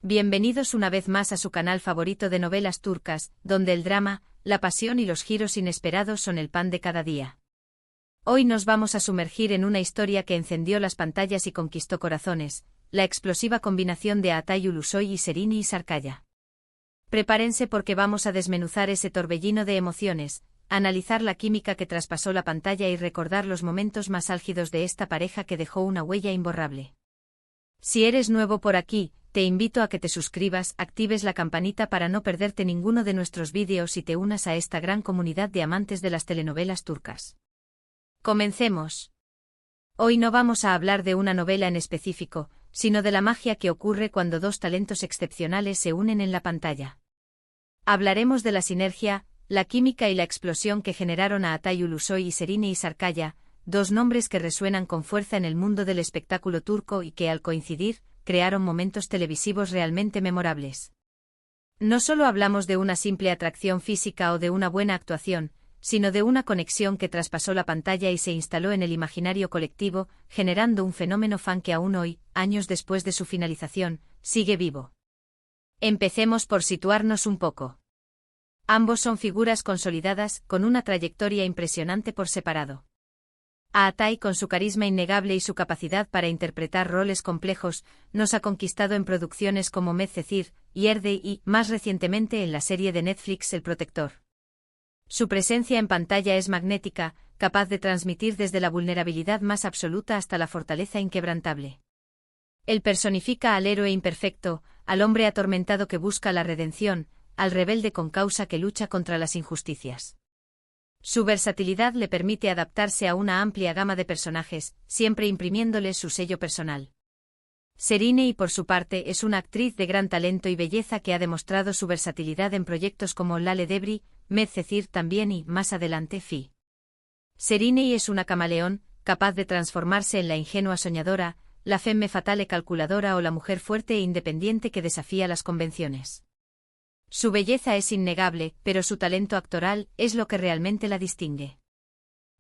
Bienvenidos una vez más a su canal favorito de novelas turcas, donde el drama, la pasión y los giros inesperados son el pan de cada día. Hoy nos vamos a sumergir en una historia que encendió las pantallas y conquistó corazones, la explosiva combinación de Atay Ulusoy y Serini Sarkaya. Prepárense porque vamos a desmenuzar ese torbellino de emociones, analizar la química que traspasó la pantalla y recordar los momentos más álgidos de esta pareja que dejó una huella imborrable. Si eres nuevo por aquí, te invito a que te suscribas, actives la campanita para no perderte ninguno de nuestros vídeos y te unas a esta gran comunidad de amantes de las telenovelas turcas. Comencemos. Hoy no vamos a hablar de una novela en específico, sino de la magia que ocurre cuando dos talentos excepcionales se unen en la pantalla. Hablaremos de la sinergia, la química y la explosión que generaron a Atay Ulusoy y Serini Sarkaya, dos nombres que resuenan con fuerza en el mundo del espectáculo turco y que al coincidir, crearon momentos televisivos realmente memorables. No solo hablamos de una simple atracción física o de una buena actuación, sino de una conexión que traspasó la pantalla y se instaló en el imaginario colectivo, generando un fenómeno fan que aún hoy, años después de su finalización, sigue vivo. Empecemos por situarnos un poco. Ambos son figuras consolidadas, con una trayectoria impresionante por separado. A Atay, con su carisma innegable y su capacidad para interpretar roles complejos, nos ha conquistado en producciones como Medcezir, Yerde y, más recientemente en la serie de Netflix El Protector. Su presencia en pantalla es magnética, capaz de transmitir desde la vulnerabilidad más absoluta hasta la fortaleza inquebrantable. Él personifica al héroe imperfecto, al hombre atormentado que busca la redención, al rebelde con causa que lucha contra las injusticias. Su versatilidad le permite adaptarse a una amplia gama de personajes, siempre imprimiéndole su sello personal. Serini, por su parte, es una actriz de gran talento y belleza que ha demostrado su versatilidad en proyectos como Lale Devri, Medcezir también y, más adelante, Fi. Serini es una camaleón, capaz de transformarse en la ingenua soñadora, la femme fatale calculadora o la mujer fuerte e independiente que desafía las convenciones. Su belleza es innegable, pero su talento actoral es lo que realmente la distingue.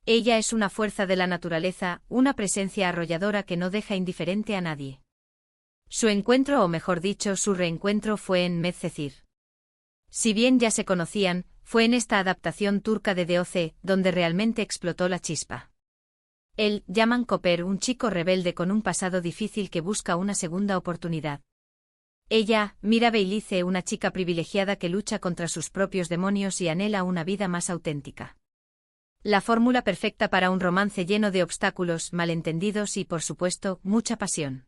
Ella es una fuerza de la naturaleza, una presencia arrolladora que no deja indiferente a nadie. Su encuentro, o mejor dicho, su reencuentro fue en Medcezir. Si bien ya se conocían, fue en esta adaptación turca de DOC, donde realmente explotó la chispa. Él, Yaman Koper, un chico rebelde con un pasado difícil que busca una segunda oportunidad. Ella, Mira Beylice, una chica privilegiada que lucha contra sus propios demonios y anhela una vida más auténtica. La fórmula perfecta para un romance lleno de obstáculos, malentendidos y, por supuesto, mucha pasión.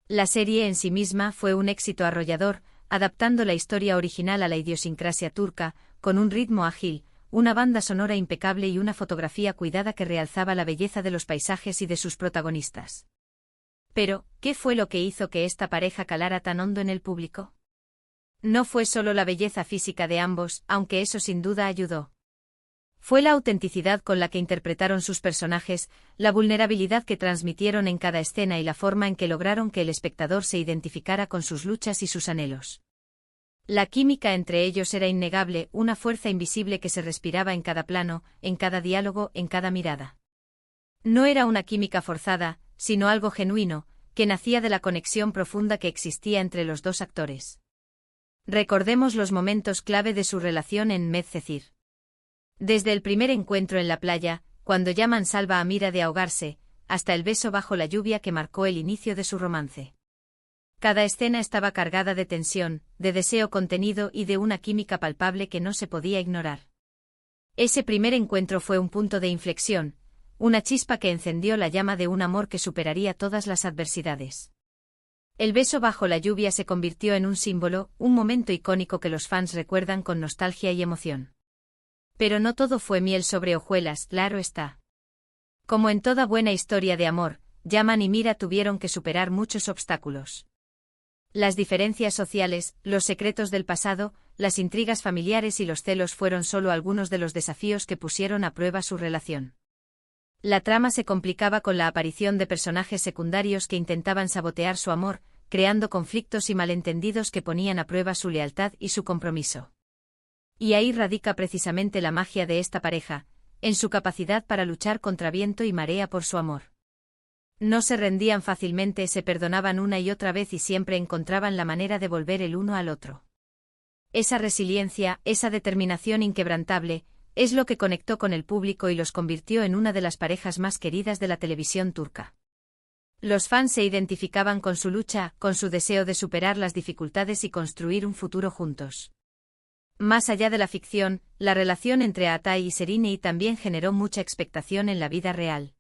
La serie en sí misma fue un éxito arrollador, adaptando la historia original a la idiosincrasia turca, con un ritmo ágil, una banda sonora impecable y una fotografía cuidada que realzaba la belleza de los paisajes y de sus protagonistas. Pero, ¿qué fue lo que hizo que esta pareja calara tan hondo en el público? No fue solo la belleza física de ambos, aunque eso sin duda ayudó. Fue la autenticidad con la que interpretaron sus personajes, la vulnerabilidad que transmitieron en cada escena y la forma en que lograron que el espectador se identificara con sus luchas y sus anhelos. La química entre ellos era innegable, una fuerza invisible que se respiraba en cada plano, en cada diálogo, en cada mirada. No era una química forzada, sino algo genuino, que nacía de la conexión profunda que existía entre los dos actores. Recordemos los momentos clave de su relación en Medcezir. Desde el primer encuentro en la playa, cuando Yaman salva a Mira de ahogarse, hasta el beso bajo la lluvia que marcó el inicio de su romance. Cada escena estaba cargada de tensión, de deseo contenido y de una química palpable que no se podía ignorar. Ese primer encuentro fue un punto de inflexión, una chispa que encendió la llama de un amor que superaría todas las adversidades. El beso bajo la lluvia se convirtió en un símbolo, un momento icónico que los fans recuerdan con nostalgia y emoción. Pero no todo fue miel sobre hojuelas, claro está. Como en toda buena historia de amor, Yaman y Mira tuvieron que superar muchos obstáculos. Las diferencias sociales, los secretos del pasado, las intrigas familiares y los celos fueron solo algunos de los desafíos que pusieron a prueba su relación. La trama se complicaba con la aparición de personajes secundarios que intentaban sabotear su amor, creando conflictos y malentendidos que ponían a prueba su lealtad y su compromiso. Y ahí radica precisamente la magia de esta pareja, en su capacidad para luchar contra viento y marea por su amor. No se rendían fácilmente, se perdonaban una y otra vez y siempre encontraban la manera de volver el uno al otro. Esa resiliencia, esa determinación inquebrantable, es lo que conectó con el público y los convirtió en una de las parejas más queridas de la televisión turca. Los fans se identificaban con su lucha, con su deseo de superar las dificultades y construir un futuro juntos. Más allá de la ficción, la relación entre Atay y Serenay también generó mucha expectación en la vida real.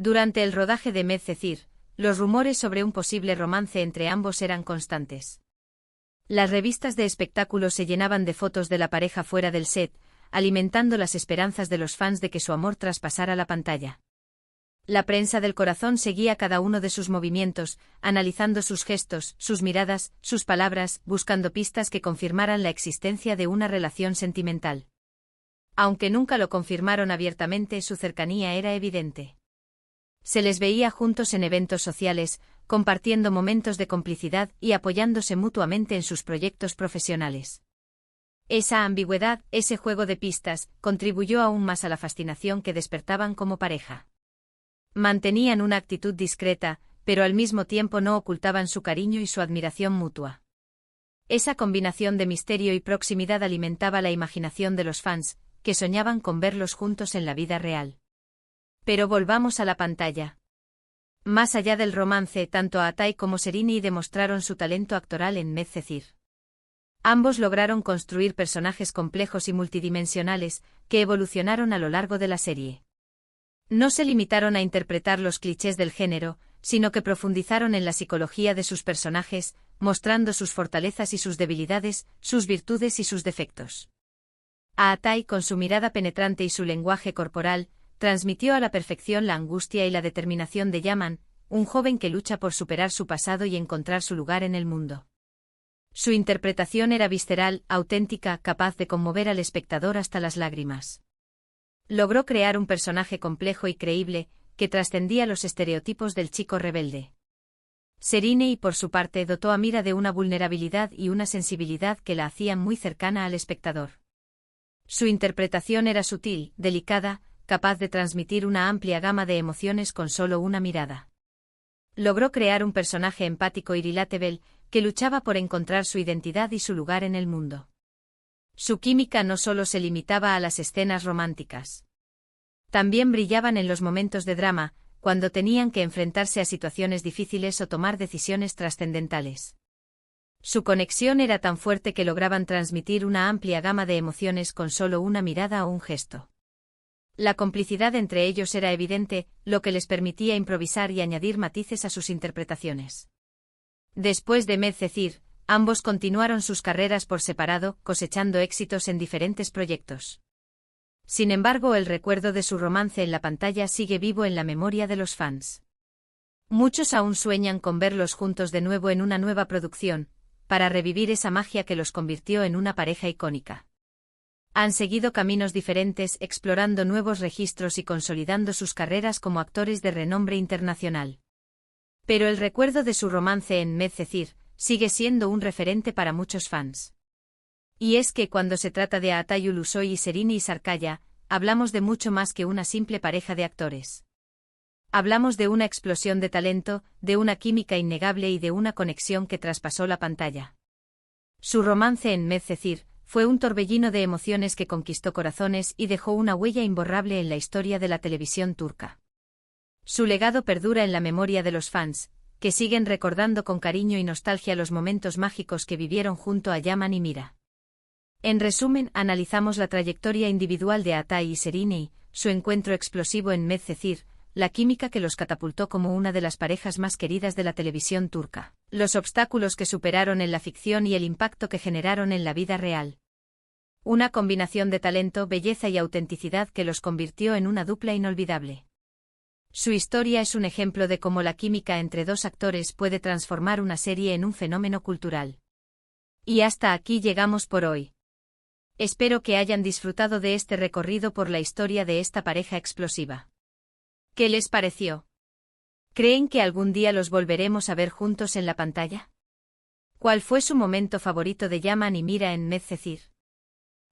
Durante el rodaje de Medcezir, los rumores sobre un posible romance entre ambos eran constantes. Las revistas de espectáculos se llenaban de fotos de la pareja fuera del set, alimentando las esperanzas de los fans de que su amor traspasara la pantalla. La prensa del corazón seguía cada uno de sus movimientos, analizando sus gestos, sus miradas, sus palabras, buscando pistas que confirmaran la existencia de una relación sentimental. Aunque nunca lo confirmaron abiertamente, su cercanía era evidente. Se les veía juntos en eventos sociales, compartiendo momentos de complicidad y apoyándose mutuamente en sus proyectos profesionales. Esa ambigüedad, ese juego de pistas, contribuyó aún más a la fascinación que despertaban como pareja. Mantenían una actitud discreta, pero al mismo tiempo no ocultaban su cariño y su admiración mutua. Esa combinación de misterio y proximidad alimentaba la imaginación de los fans, que soñaban con verlos juntos en la vida real. Pero volvamos a la pantalla. Más allá del romance, tanto Atay como Serenay demostraron su talento actoral en Medcezir. Ambos lograron construir personajes complejos y multidimensionales, que evolucionaron a lo largo de la serie. No se limitaron a interpretar los clichés del género, sino que profundizaron en la psicología de sus personajes, mostrando sus fortalezas y sus debilidades, sus virtudes y sus defectos. Atay, con su mirada penetrante y su lenguaje corporal, transmitió a la perfección la angustia y la determinación de Yaman, un joven que lucha por superar su pasado y encontrar su lugar en el mundo. Su interpretación era visceral, auténtica, capaz de conmover al espectador hasta las lágrimas. Logró crear un personaje complejo y creíble, que trascendía los estereotipos del chico rebelde. Serenay, por su parte, dotó a Mira de una vulnerabilidad y una sensibilidad que la hacían muy cercana al espectador. Su interpretación era sutil, delicada, capaz de transmitir una amplia gama de emociones con solo una mirada. Logró crear un personaje empático y relatable, que luchaba por encontrar su identidad y su lugar en el mundo. Su química no solo se limitaba a las escenas románticas. También brillaban en los momentos de drama, cuando tenían que enfrentarse a situaciones difíciles o tomar decisiones trascendentales. Su conexión era tan fuerte que lograban transmitir una amplia gama de emociones con solo una mirada o un gesto. La complicidad entre ellos era evidente, lo que les permitía improvisar y añadir matices a sus interpretaciones. Después de Medcezir, ambos continuaron sus carreras por separado, cosechando éxitos en diferentes proyectos. Sin embargo, el recuerdo de su romance en la pantalla sigue vivo en la memoria de los fans. Muchos aún sueñan con verlos juntos de nuevo en una nueva producción, para revivir esa magia que los convirtió en una pareja icónica. Han seguido caminos diferentes, explorando nuevos registros y consolidando sus carreras como actores de renombre internacional. Pero el recuerdo de su romance en Medcezir sigue siendo un referente para muchos fans. Y es que cuando se trata de Atay Ulusoy y Serenay Sarkaya, hablamos de mucho más que una simple pareja de actores. Hablamos de una explosión de talento, de una química innegable y de una conexión que traspasó la pantalla. Su romance en Medcezir fue un torbellino de emociones que conquistó corazones y dejó una huella imborrable en la historia de la televisión turca. Su legado perdura en la memoria de los fans, que siguen recordando con cariño y nostalgia los momentos mágicos que vivieron junto a Yaman y Mira. En resumen, analizamos la trayectoria individual de Atay y Serenay, su encuentro explosivo en Medcezir, la química que los catapultó como una de las parejas más queridas de la televisión turca, los obstáculos que superaron en la ficción y el impacto que generaron en la vida real. Una combinación de talento, belleza y autenticidad que los convirtió en una dupla inolvidable. Su historia es un ejemplo de cómo la química entre dos actores puede transformar una serie en un fenómeno cultural. Y hasta aquí llegamos por hoy. Espero que hayan disfrutado de este recorrido por la historia de esta pareja explosiva. ¿Qué les pareció? ¿Creen que algún día los volveremos a ver juntos en la pantalla? ¿Cuál fue su momento favorito de Yaman y Mira en Medcezir?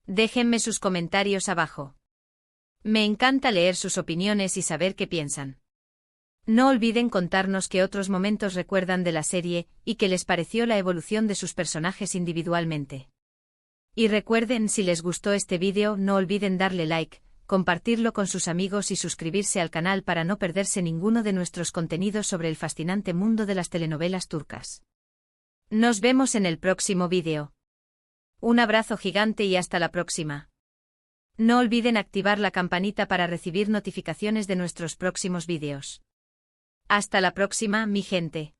Déjenme sus comentarios abajo. Me encanta leer sus opiniones y saber qué piensan. No olviden contarnos qué otros momentos recuerdan de la serie y qué les pareció la evolución de sus personajes individualmente. Y recuerden, si les gustó este vídeo, no olviden darle like, compartirlo con sus amigos y suscribirse al canal para no perderse ninguno de nuestros contenidos sobre el fascinante mundo de las telenovelas turcas. Nos vemos en el próximo vídeo. Un abrazo gigante y hasta la próxima. No olviden activar la campanita para recibir notificaciones de nuestros próximos vídeos. Hasta la próxima, mi gente.